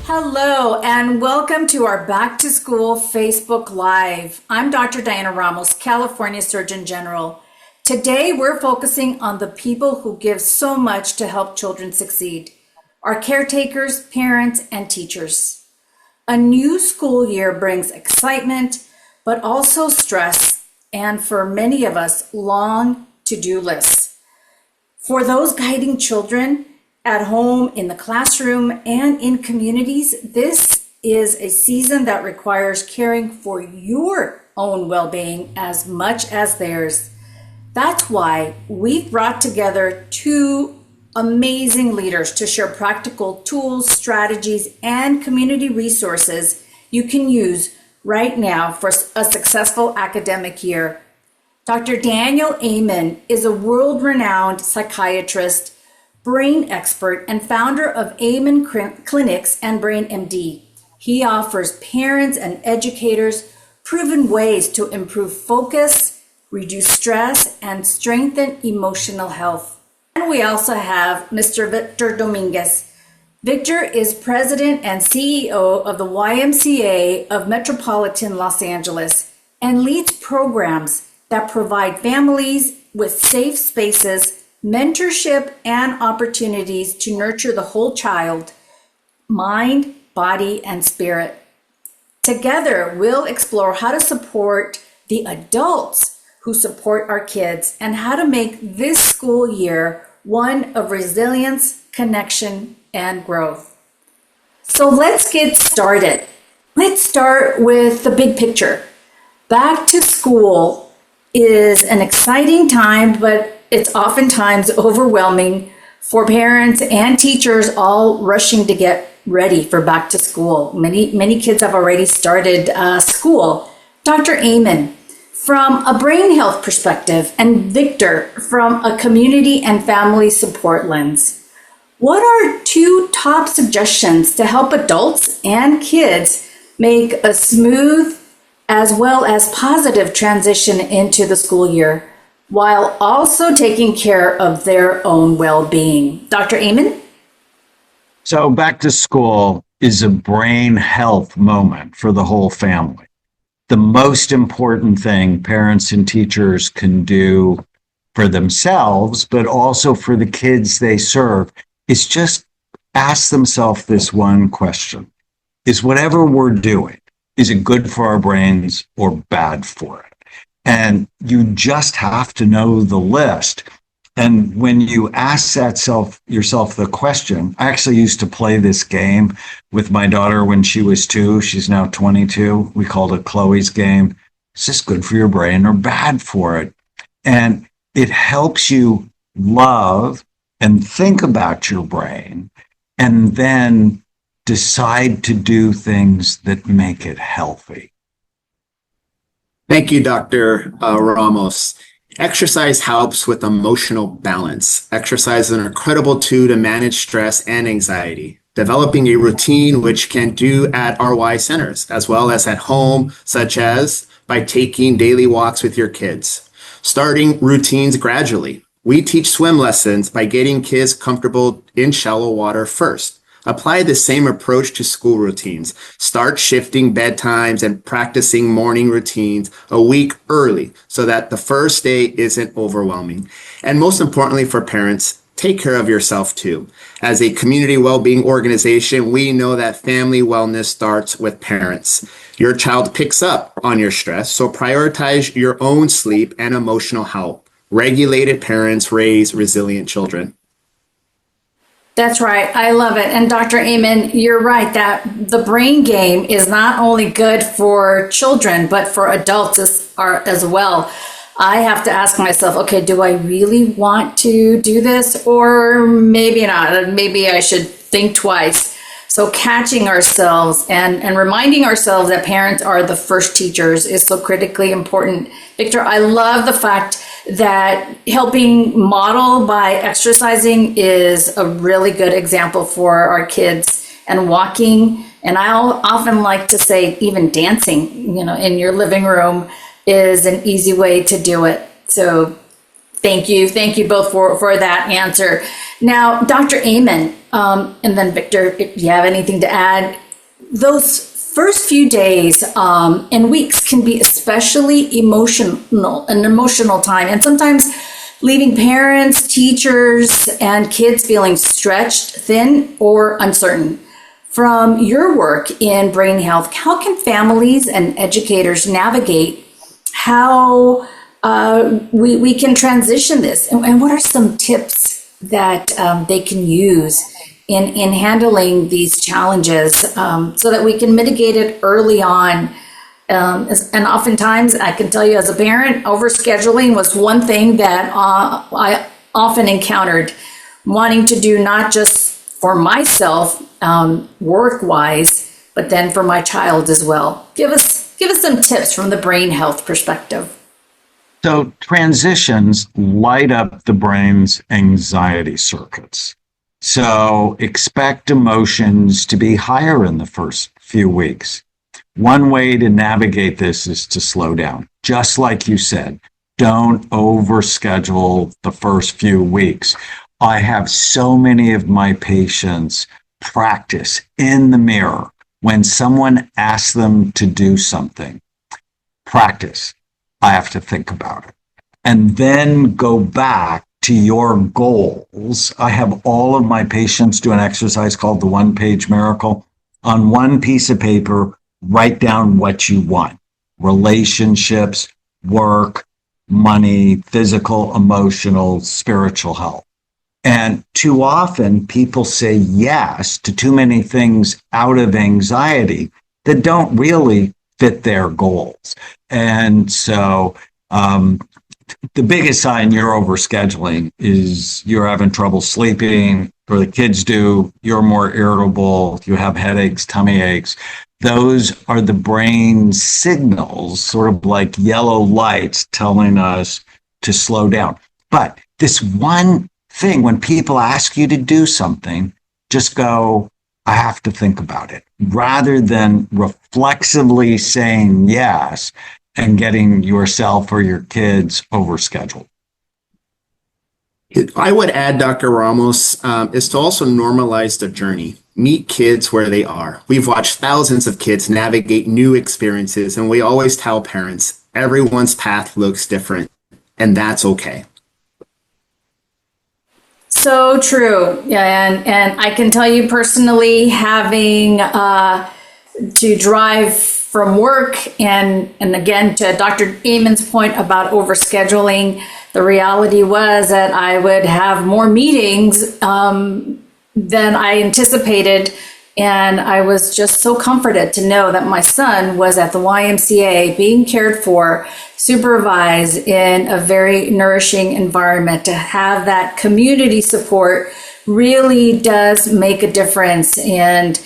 Hello and welcome to our Back to School Facebook Live. I'm Dr. Diana Ramos, California Surgeon General. Today we're focusing on the people who give so much to help children succeed, our caretakers, parents, and teachers. A new school year brings excitement, but also stress, and for many of us, long to-do lists. For those guiding children, at home, in the classroom, and in communities, this is a season that requires caring for your own well-being as much as theirs. That's why we've brought together two amazing leaders to share practical tools, strategies, and community resources you can use right now for a successful academic year. Dr. Daniel Amen is a world-renowned psychiatrist, brain expert, and founder of Amen Clinics and Brain MD. He offers parents and educators proven ways to improve focus, reduce stress, and strengthen emotional health. And we also have Mr. Victor Dominguez. Victor is president and CEO of the YMCA of Metropolitan Los Angeles and leads programs that provide families with safe spaces, mentorship, and opportunities to nurture the whole child, mind, body, and spirit. Together, we'll explore how to support the adults who support our kids and how to make this school year one of resilience, connection, and growth. So let's get started. Let's start with the big picture. Back to school is an exciting time, but it's oftentimes overwhelming for parents and teachers all rushing to get ready for back to school. Many kids have already started school. Dr. Amen, from a brain health perspective, and Victor, from a community and family support lens, what are two top suggestions to help adults and kids make a smooth as well as positive transition into the school year, while also taking care of their own well-being? Dr. Amen? So back to school is a brain health moment for the whole family. The most important thing parents and teachers can do for themselves, but also for the kids they serve, is just ask themselves this one question. Is whatever we're doing, is it good for our brains or bad for it? And you just have to know the list. And when you ask yourself the question, I actually used to play this game with my daughter when she was 2. She's now 22. We called it Chloe's game. Is this good for your brain or bad for it? And it helps you love and think about your brain and then decide to do things that make it healthy. Thank you, Dr. Ramos. Exercise helps with emotional balance. Exercise is an incredible tool to manage stress and anxiety. Developing a routine which can do at RY centers as well as at home, such as by taking daily walks with your kids. Starting routines gradually. We teach swim lessons by getting kids comfortable in shallow water first. Apply the same approach to school routines. Start shifting bedtimes and practicing morning routines a week early so that the first day isn't overwhelming. And most importantly for parents, take care of yourself too. As a community well-being organization, we know that family wellness starts with parents. Your child picks up on your stress, so prioritize your own sleep and emotional health. Regulated parents raise resilient children. That's right. I love it. And Dr. Amen, you're right that the brain game is not only good for children, but for adults as well. I have to ask myself, okay, do I really want to do this? Or maybe not. Maybe I should think twice. So catching ourselves and reminding ourselves that parents are the first teachers is so critically important. Victor, I love the fact that helping model by exercising is a really good example for our kids, and walking. And I often like to say even dancing, in your living room is an easy way to do it. So Thank you. Thank you both for that answer. Now, Dr. Amen, and then Victor, if you have anything to add, those first few days and weeks can be especially an emotional time. And sometimes leaving parents, teachers, and kids feeling stretched, thin, or uncertain. From your work in brain health, how can families and educators navigate how we can transition this? And what are some tips that they can use in handling these challenges so that we can mitigate it early on? And oftentimes, I can tell you as a parent, overscheduling was one thing that I often encountered, wanting to do not just for myself, work-wise, but then for my child as well. Give us some tips from the brain health perspective. So transitions light up the brain's anxiety circuits. So expect emotions to be higher in the first few weeks. One way to navigate this is to slow down. Just like you said, don't overschedule the first few weeks. I have so many of my patients practice in the mirror when someone asks them to do something. Practice. I have to think about it. And then go back to your goals. I have all of my patients do an exercise called the one-page miracle. On one piece of paper, write down what you want. Relationships, work, money, physical, emotional, spiritual health. And too often people say yes to too many things out of anxiety that don't really fit their goals. And so the biggest sign you're overscheduling is you're having trouble sleeping, or the kids do, you're more irritable, you have headaches, tummy aches. Those are the brain signals, sort of like yellow lights telling us to slow down. But this one thing, when people ask you to do something, just go, I have to think about it, rather than reflexively saying yes and getting yourself or your kids overscheduled. I would add, Dr. Ramos, is to also normalize the journey. Meet kids where they are. We've watched thousands of kids navigate new experiences, and we always tell parents, everyone's path looks different, and that's okay. So true. Yeah, and I can tell you personally, having to drive from work, and again, to Dr. Amen's point about overscheduling, the reality was that I would have more meetings than I anticipated. And I was just so comforted to know that my son was at the YMCA being cared for, supervised in a very nourishing environment. To have that community support really does make a difference. And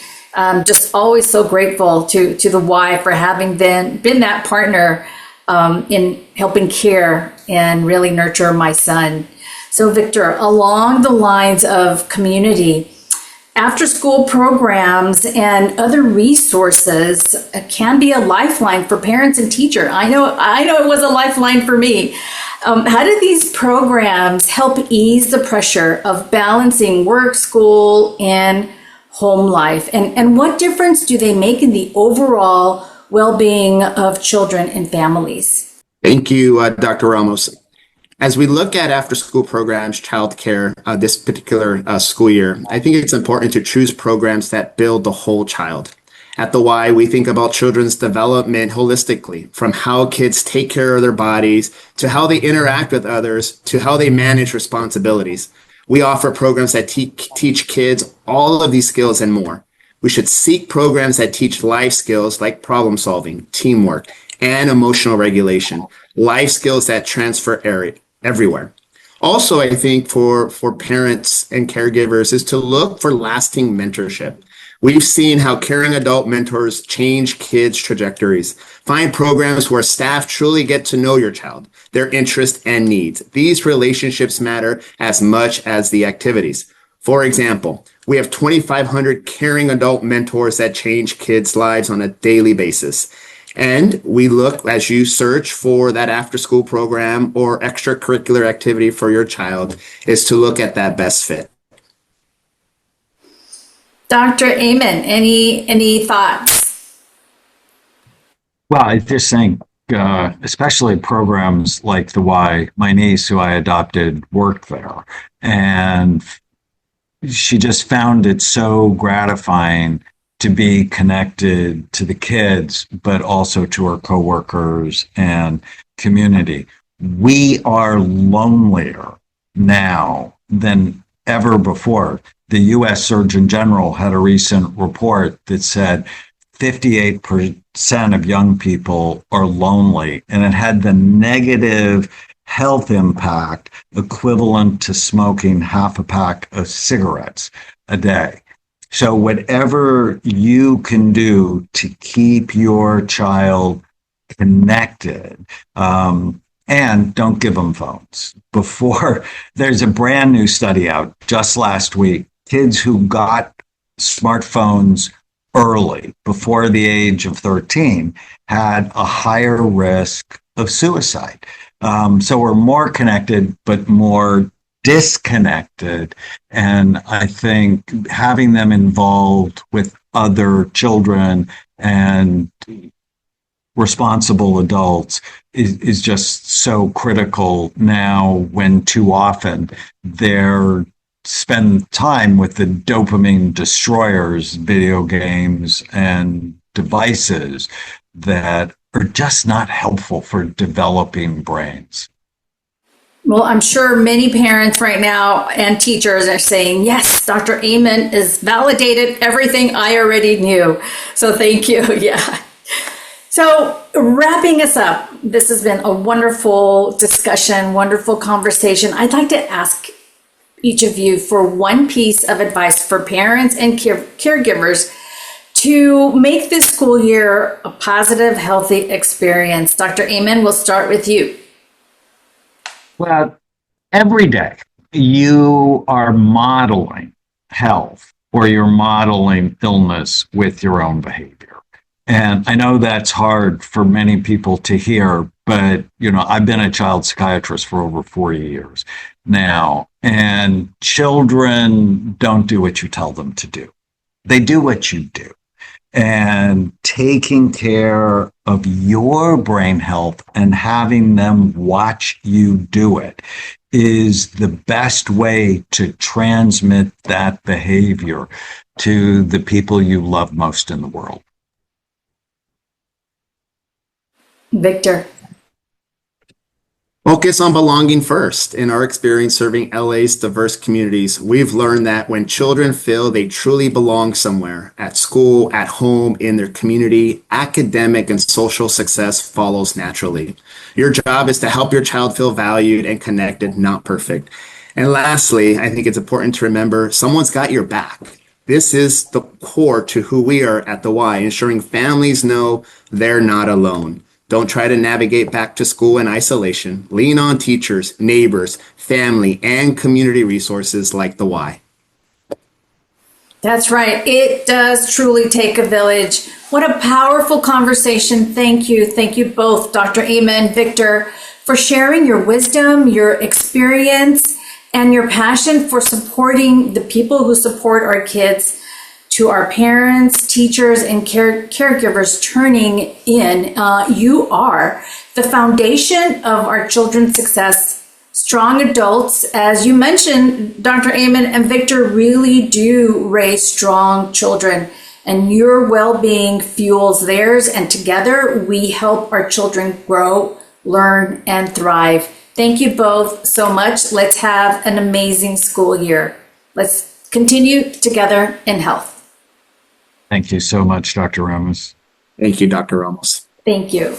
just always so grateful to the Y for having been that partner in helping care and really nurture my son. So Victor, along the lines of community, after school programs and other resources can be a lifeline for parents and teachers. I know it was a lifeline for me. How do these programs help ease the pressure of balancing work, school, and home life? And what difference do they make in the overall well-being of children and families? Thank you, Dr. Ramos. As we look at after-school programs, childcare, this particular school year, I think it's important to choose programs that build the whole child. At the Y, we think about children's development holistically, from how kids take care of their bodies, to how they interact with others, to how they manage responsibilities. We offer programs that teach kids all of these skills and more. We should seek programs that teach life skills like problem solving, teamwork, and emotional regulation, life skills that transfer everywhere. Also, I think for parents and caregivers is to look for lasting mentorship. We've seen how caring adult mentors change kids' trajectories. Find programs where staff truly get to know your child, their interests and needs. These relationships matter as much as the activities. For example, we have 2,500 caring adult mentors that change kids' lives on a daily basis. And we look, as you search for that after school program or extracurricular activity for your child, is to look at that best fit. Dr. Amen, any thoughts? Well, I just think, especially programs like the Y, my niece, who I adopted, worked there. And she just found it so gratifying to be connected to the kids, but also to her coworkers and community. We are lonelier now than ever before. The US Surgeon General had a recent report that said 58% of young people are lonely, and it had the negative health impact equivalent to smoking half a pack of cigarettes a day. So whatever you can do to keep your child connected, and don't give them phones. Before, there's a brand new study out just last week. Kids who got smartphones early, before the age of 13, had a higher risk of suicide. So we're more connected, but more disconnected. And I think having them involved with other children and responsible adults is just so critical now, when too often they're spend time with the dopamine destroyers, video games and devices that are just not helpful for developing brains. Well, I'm sure many parents right now and teachers are saying, yes, Dr. Amen has validated everything I already knew. So thank you. Yeah. So wrapping us up, this has been a wonderful discussion, wonderful conversation. I'd like to ask each of you for one piece of advice for parents and caregivers to make this school year a positive, healthy experience. Dr. Amen, we'll start with you. Well, every day you are modeling health or you're modeling illness with your own behavior. And I know that's hard for many people to hear, but I've been a child psychiatrist for over 40 years now, and children don't do what you tell them to do. They do what you do. And taking care of your brain health and having them watch you do it is the best way to transmit that behavior to the people you love most in the world. Victor. Focus on belonging first. In our experience serving LA's diverse communities, we've learned that when children feel they truly belong somewhere, at school, at home, in their community, academic and social success follows naturally. Your job is to help your child feel valued and connected, not perfect. And lastly, I think it's important to remember someone's got your back. This is the core to who we are at the Y, ensuring families know they're not alone. Don't try to navigate back to school in isolation. Lean on teachers, neighbors, family, and community resources like the Y. That's right. It does truly take a village. What a powerful conversation. Thank you. Thank you both, Dr. Amen, Victor, for sharing your wisdom, your experience, and your passion for supporting the people who support our kids. To our parents, teachers, and caregivers turning in, you are the foundation of our children's success. Strong adults, as you mentioned, Dr. Amen and Victor, really do raise strong children, and your well-being fuels theirs, and together we help our children grow, learn, and thrive. Thank you both so much. Let's have an amazing school year. Let's continue together in health. Thank you so much, Dr. Ramos. Thank you, Dr. Ramos. Thank you.